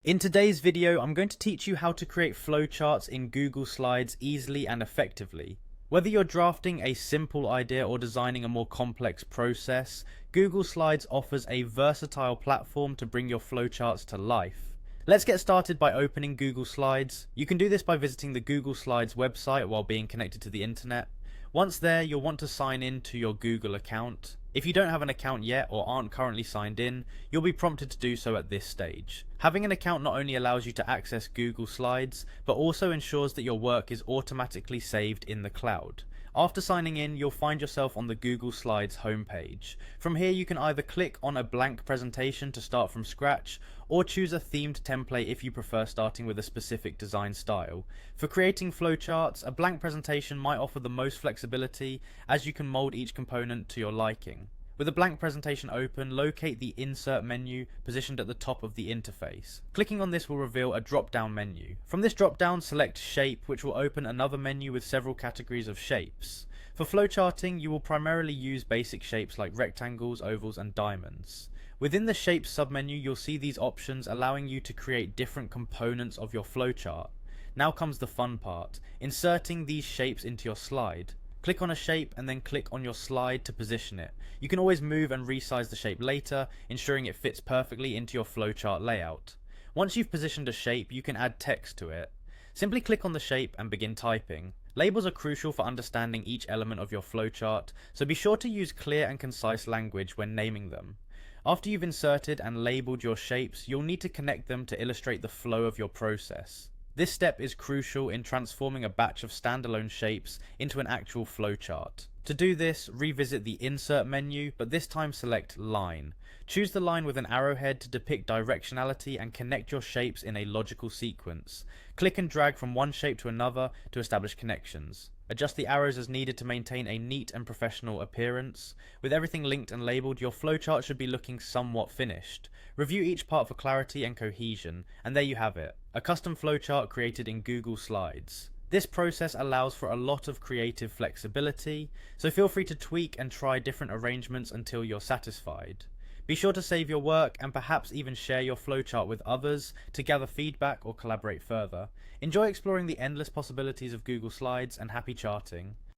In today's video, I'm going to teach you how to create flowcharts in Google Slides easily and effectively. Whether you're drafting a simple idea or designing a more complex process, Google Slides offers a versatile platform to bring your flowcharts to life. Let's get started by opening Google Slides. You can do this by visiting the Google Slides website while being connected to the internet. Once there, you'll want to sign in to your Google account. If you don't have an account yet or aren't currently signed in, you'll be prompted to do so at this stage. Having an account not only allows you to access Google Slides, but also ensures that your work is automatically saved in the cloud. After signing in, you'll find yourself on the Google Slides homepage. From here, you can either click on a blank presentation to start from scratch, or choose a themed template if you prefer starting with a specific design style. For creating flowcharts, a blank presentation might offer the most flexibility, as you can mold each component to your liking. With a blank presentation open, locate the Insert menu positioned at the top of the interface. Clicking on this will reveal a drop-down menu. From this drop-down, select Shape, which will open another menu with several categories of shapes. For flowcharting, you will primarily use basic shapes like rectangles, ovals, and diamonds. Within the Shapes submenu, you'll see these options allowing you to create different components of your flowchart. Now comes the fun part, inserting these shapes into your slide. Click on a shape and then click on your slide to position it. You can always move and resize the shape later, ensuring it fits perfectly into your flowchart layout. Once you've positioned a shape, you can add text to it. Simply click on the shape and begin typing. Labels are crucial for understanding each element of your flowchart, so be sure to use clear and concise language when naming them. After you've inserted and labeled your shapes, you'll need to connect them to illustrate the flow of your process. This step is crucial in transforming a batch of standalone shapes into an actual flowchart. To do this, revisit the Insert menu, but this time select Line. Choose the line with an arrowhead to depict directionality and connect your shapes in a logical sequence. Click and drag from one shape to another to establish connections. Adjust the arrows as needed to maintain a neat and professional appearance. With everything linked and labelled, your flowchart should be looking somewhat finished. Review each part for clarity and cohesion, and there you have it, a custom flowchart created in Google Slides. This process allows for a lot of creative flexibility, so feel free to tweak and try different arrangements until you're satisfied. Be sure to save your work and perhaps even share your flowchart with others to gather feedback or collaborate further. Enjoy exploring the endless possibilities of Google Slides, and happy charting.